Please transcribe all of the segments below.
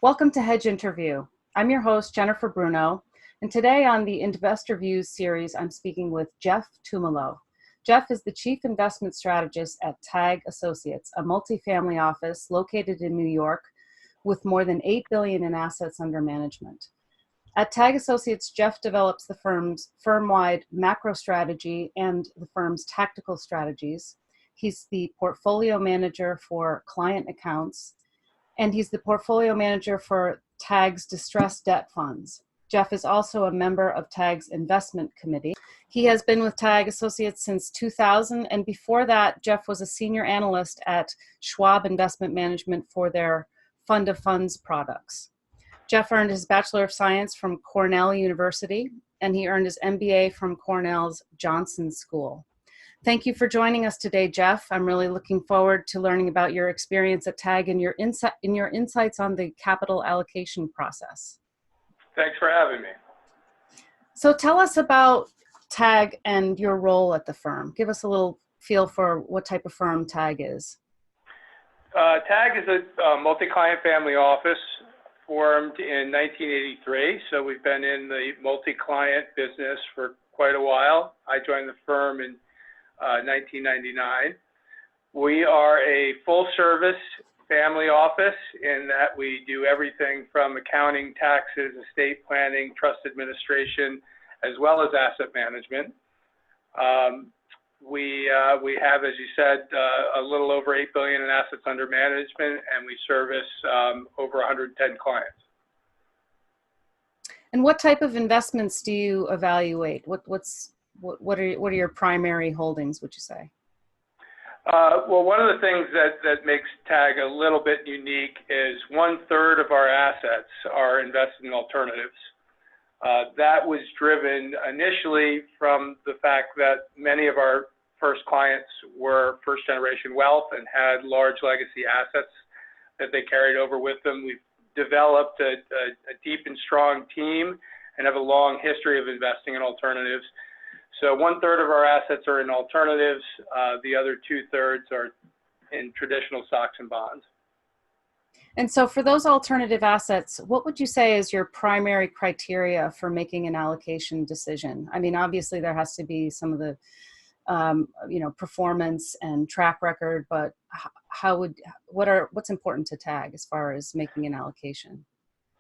Welcome to Hedge Interview. I'm your host, Jennifer Bruno, and today on the Investor Views series, I'm speaking with Jeff Tumolo. Jeff is the Chief Investment Strategist at TAG Associates, a multifamily office located in New York with more than $8 billion in assets under management. At TAG Associates, Jeff develops the firm's firm-wide macro strategy and the firm's tactical strategies. He's the portfolio manager for client accounts, and he's the portfolio manager for TAG's distressed debt funds. Jeff is also a member of TAG's investment committee. He has been with TAG Associates since 2000, and before that, Jeff was a senior analyst at Schwab Investment Management for their fund of funds products. Jeff earned his Bachelor of Science from Cornell University, and he earned his MBA from Cornell's Johnson School. Thank you for joining us today, Jeff. I'm really looking forward to learning about your experience at TAG and your insights on the capital allocation process. Thanks for having me. So tell us about TAG and your role at the firm. Give us a little feel for what type of firm TAG is. TAG is a multi-client family office formed in 1983, so we've been in the multi-client business for quite a while. I joined the firm in 1999. We are a full-service family office in that we do everything from accounting, taxes, estate planning, trust administration, as well as asset management. We have, as you said, a little over $8 billion in assets under management, and we service over 110 clients. And what type of investments do you evaluate? What are your primary holdings, would you say? Well, one of the things that makes TAG a little bit unique is 1/3 of our assets are invested in alternatives. That was driven initially from the fact that many of our first clients were first-generation wealth and had large legacy assets that they carried over with them. We've developed a deep and strong team and have a long history of investing in alternatives. So 1/3 of our assets are in alternatives. The other 2/3 are in traditional stocks and bonds. And so for those alternative assets, what would you say is your primary criteria for making an allocation decision? I mean, obviously there has to be some of the, performance and track record, but what's important to TAG as far as making an allocation?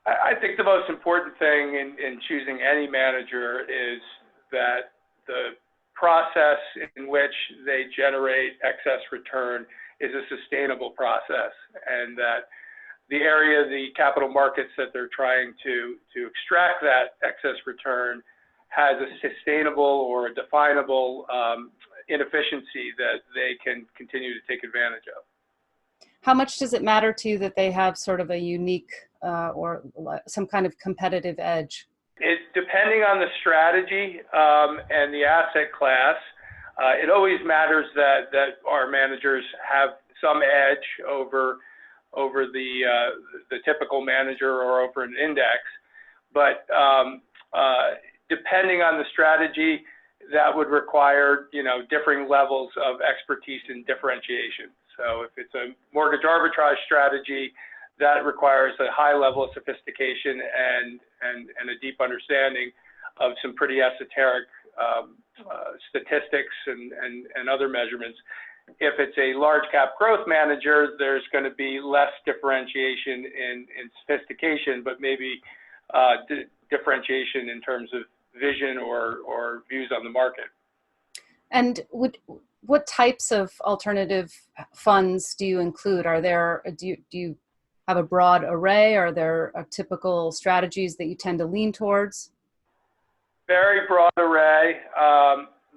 I think the most important thing in choosing any manager is that the process in which they generate excess return is a sustainable process, and that the area, the capital markets that they're trying to extract that excess return has a sustainable or a definable inefficiency that they can continue to take advantage of. How much does it matter to you that they have sort of a unique or some kind of competitive edge? Depending on the strategy and the asset class, it always matters that our managers have some edge over the typical manager or over an index. But depending on the strategy, that would require differing levels of expertise and differentiation. So if it's a mortgage arbitrage strategy, that requires a high level of sophistication and a deep understanding of some pretty esoteric statistics and other measurements. If it's a large cap growth manager, there's going to be less differentiation in sophistication, but maybe differentiation in terms of vision or views on the market. And what types of alternative funds do you include? Do you have a broad array? Are there typical strategies that you tend to lean towards? Very broad array.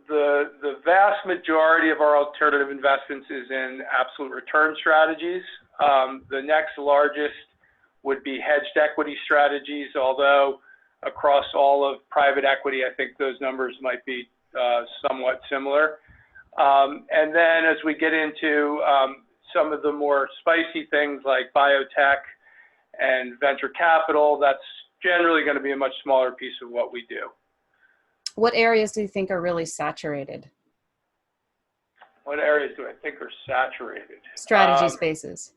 The vast majority of our alternative investments is in absolute return strategies. The next largest would be hedged equity strategies, although across all of private equity, I think those numbers might be somewhat similar. And then as we get into some of the more spicy things like biotech and venture capital, that's generally going to be a much smaller piece of what we do. What areas do you think are really saturated? What areas do I think are saturated? Strategy spaces.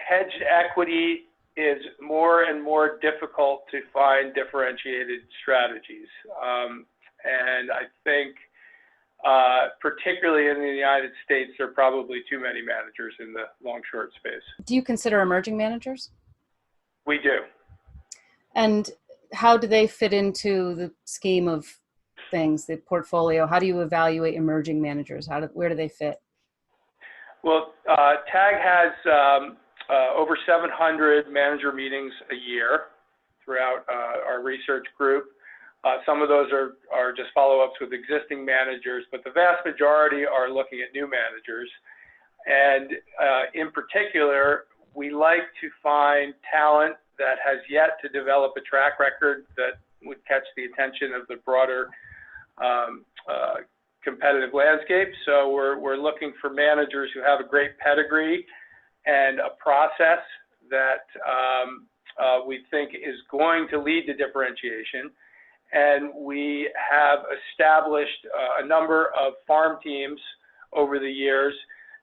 hedged equity is more and more difficult to find differentiated strategies. And I think, particularly in the United States, there are probably too many managers in the long-short space. Do you consider emerging managers? We do. And how do they fit into the scheme of things, the portfolio? How do you evaluate emerging managers? Where do they fit? Well, TAG has over 700 manager meetings a year throughout our research group. Some of those are just follow-ups with existing managers, but the vast majority are looking at new managers. And in particular, we like to find talent that has yet to develop a track record that would catch the attention of the broader competitive landscape. So we're looking for managers who have a great pedigree and a process that we think is going to lead to differentiation. And we have established a number of farm teams over the years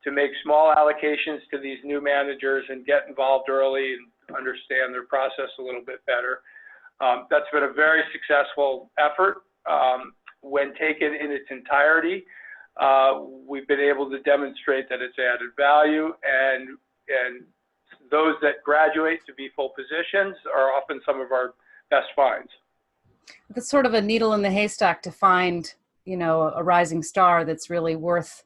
to make small allocations to these new managers and get involved early and understand their process a little bit better. That's been a very successful effort. When taken in its entirety, we've been able to demonstrate that it's added value, and those that graduate to be full positions are often some of our best finds. It's sort of a needle in the haystack to find, a rising star that's really worth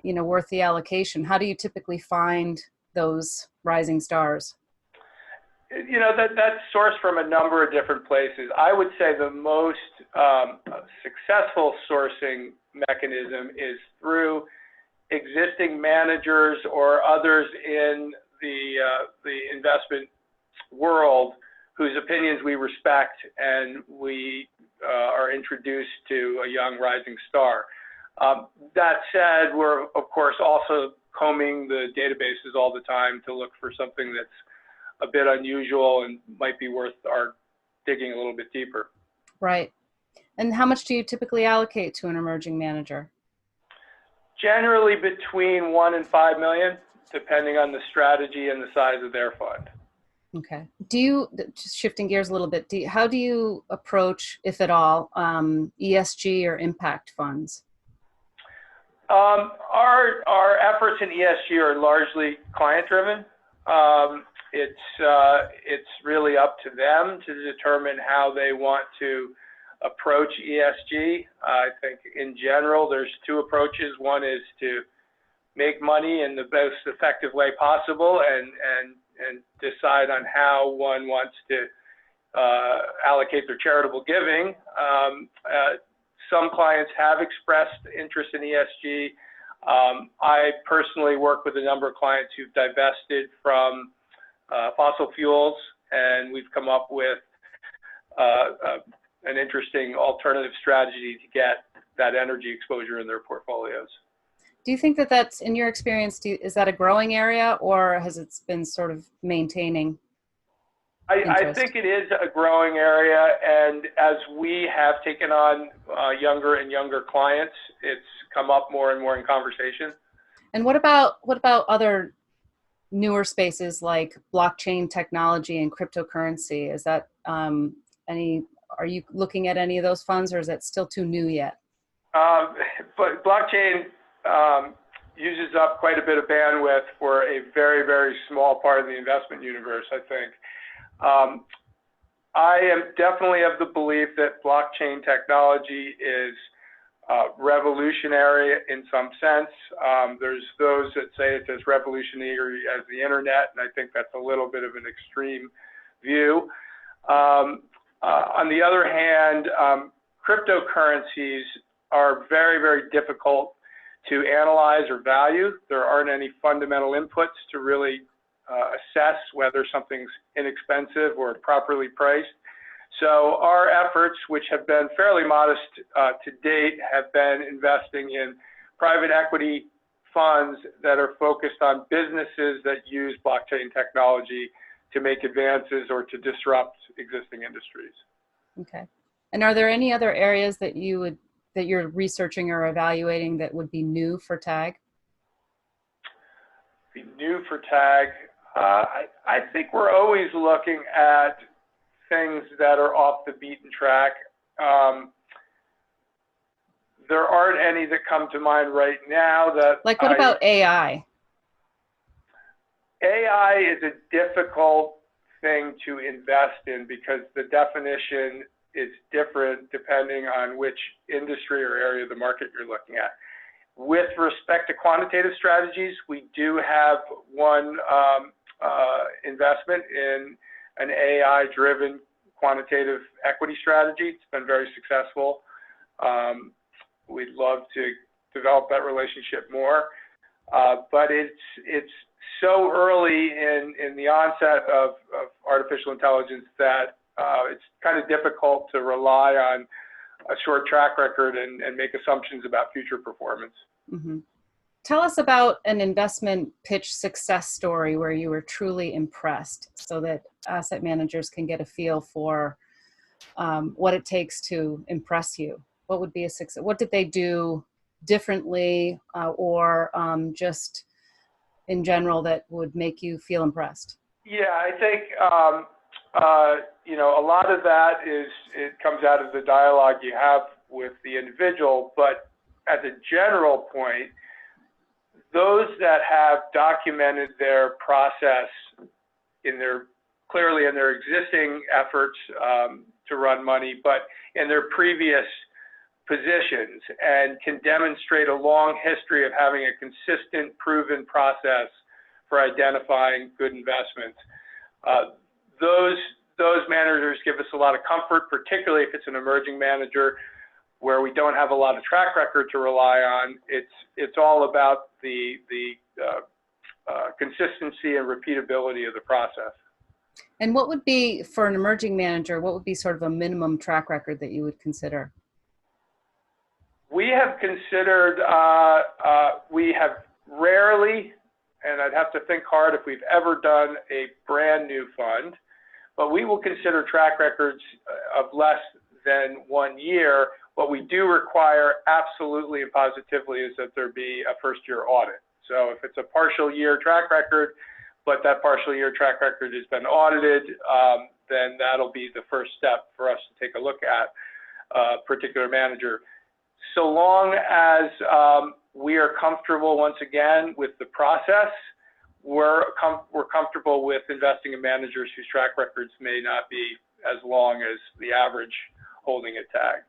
the allocation. How do you typically find those rising stars? That's sourced from a number of different places. I would say the most successful sourcing mechanism is through existing managers or others in the investment world whose opinions we respect, and we are introduced to a young rising star. That said, we're of course also combing the databases all the time to look for something that's a bit unusual and might be worth our digging a little bit deeper. Right. And how much do you typically allocate to an emerging manager? Generally between 1 and 5 million, depending on the strategy and the size of their fund. Okay. Just shifting gears a little bit, how do you approach, if at all, ESG or impact funds? Our efforts in ESG are largely client-driven. It's really up to them to determine how they want to approach ESG. I think in general, there's two approaches. One is to make money in the most effective way possible and decide on how one wants to allocate their charitable giving. Some clients have expressed interest in ESG. I personally work with a number of clients who've divested from fossil fuels, and we've come up with an interesting alternative strategy to get that energy exposure in their portfolios. Do you think that that's, in your experience, is that a growing area, or has it been sort of maintaining? I think it is a growing area, and as we have taken on younger and younger clients, it's come up more and more in conversation. And what about other newer spaces like blockchain technology and cryptocurrency? Is that are you looking at any of those funds, or is that still too new yet? But blockchain uses up quite a bit of bandwidth for a very, very small part of the investment universe, I think. I am definitely of the belief that blockchain technology is revolutionary in some sense. There's those that say it's as revolutionary as the internet, and I think that's a little bit of an extreme view. On the other hand, cryptocurrencies are very, very difficult to analyze or value. There aren't any fundamental inputs to really assess whether something's inexpensive or properly priced. So our efforts, which have been fairly modest to date, have been investing in private equity funds that are focused on businesses that use blockchain technology to make advances or to disrupt existing industries. Okay. And are there any other areas that you're researching or evaluating that would be new for TAG? Be new for TAG. I think we're always looking at things that are off the beaten track. There aren't any that come to mind right now that Like, what about AI? AI is a difficult thing to invest in because the definition is different depending on which industry or area of the market you're looking at. With respect to quantitative strategies, we do have one investment in an AI-driven quantitative equity strategy. It's been very successful. We'd love to develop that relationship more, but it's so early in the onset of artificial intelligence that it's kind of difficult to rely on a short track record and make assumptions about future performance. Mm-hmm. Tell us about an investment pitch success story where you were truly impressed so that asset managers can get a feel for what it takes to impress you. What would be a success? What did they do differently or just in general that would make you feel impressed? Yeah, I think a lot of that it comes out of the dialogue you have with the individual, but as a general point, those that have documented their process clearly in their existing efforts to run money, but in their previous positions, and can demonstrate a long history of having a consistent, proven process for identifying good investments. Those managers give us a lot of comfort, particularly if it's an emerging manager where we don't have a lot of track record to rely on. It's all about the consistency and repeatability of the process. And what would be, for an emerging manager, what would be sort of a minimum track record that you would consider? We have considered, we have rarely, and I'd have to think hard if we've ever done a brand new fund, but we will consider track records of less than 1 year. What we do require absolutely and positively is that there be a first-year audit. So if it's a partial year track record, but that partial year track record has been audited, then that'll be the first step for us to take a look at a particular manager. So long as we are comfortable, once again, with the process, we're comfortable with investing in managers whose track records may not be as long as the average holding at TAG.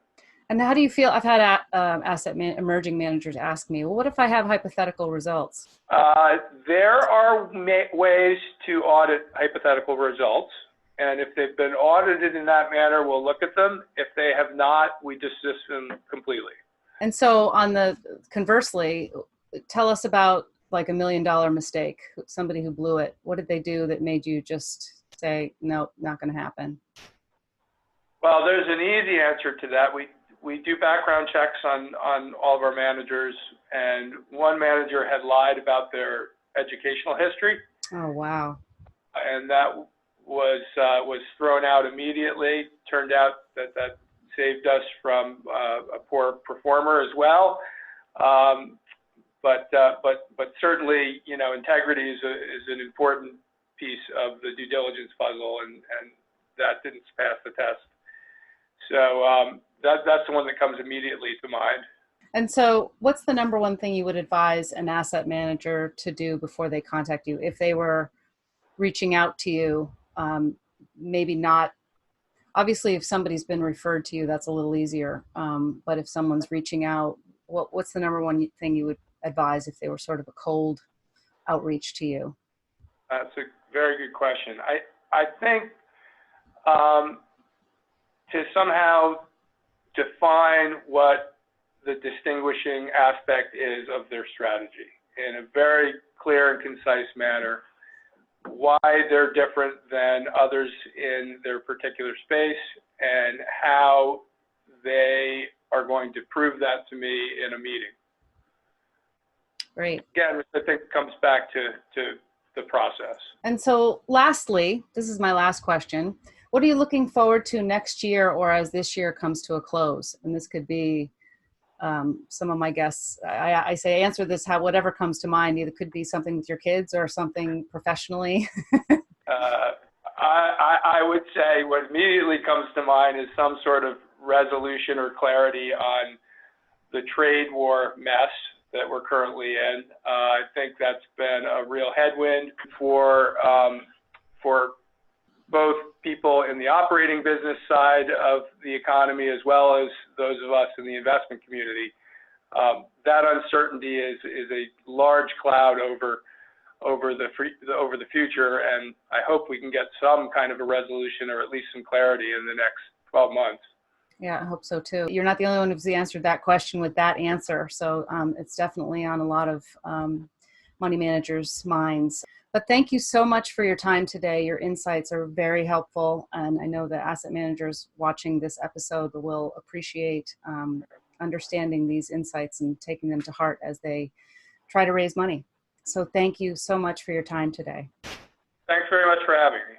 And how do you feel? I've had emerging managers ask me, well, what if I have hypothetical results? There are ways to audit hypothetical results. And if they've been audited in that manner, we'll look at them. If they have not, we desist them completely. And so conversely, tell us about like $1 million mistake, somebody who blew it. What did they do that made you just say, no, not going to happen? Well, there's an easy answer to that. We do background checks on all of our managers, and one manager had lied about their educational history. Oh, wow. And that was thrown out immediately. Turned out that saved us from a poor performer as well. But certainly, integrity is an important piece of the due diligence puzzle, and that didn't pass the test. So that's the one that comes immediately to mind. And so what's the number one thing you would advise an asset manager to do before they contact you? If they were reaching out to you, maybe not, obviously if somebody's been referred to you, that's a little easier. But if someone's reaching out, what's the number one thing you would advise if they were sort of a cold outreach to you? That's a very good question. I think to somehow define what the distinguishing aspect is of their strategy in a very clear and concise manner, why they're different than others in their particular space, and how they are going to prove that to me in a meeting. Great. Again, I think it comes back to the process. And so lastly, this is my last question. What are you looking forward to next year or as this year comes to a close? And this could be some of my guests, I say answer this whatever comes to mind. Either could be something with your kids or something professionally. I would say what immediately comes to mind is some sort of resolution or clarity on the trade war mess that we're currently in. I think that's been a real headwind for both people in the operating business side of the economy as well as those of us in the investment community. That uncertainty is a large cloud over the future, and I hope we can get some kind of a resolution or at least some clarity in the next 12 months. Yeah, I hope so too. You're not the only one who's answered that question with that answer. So it's definitely on a lot of money managers' minds. But thank you so much for your time today. Your insights are very helpful. And I know that asset managers watching this episode will appreciate understanding these insights and taking them to heart as they try to raise money. So thank you so much for your time today. Thanks very much for having me.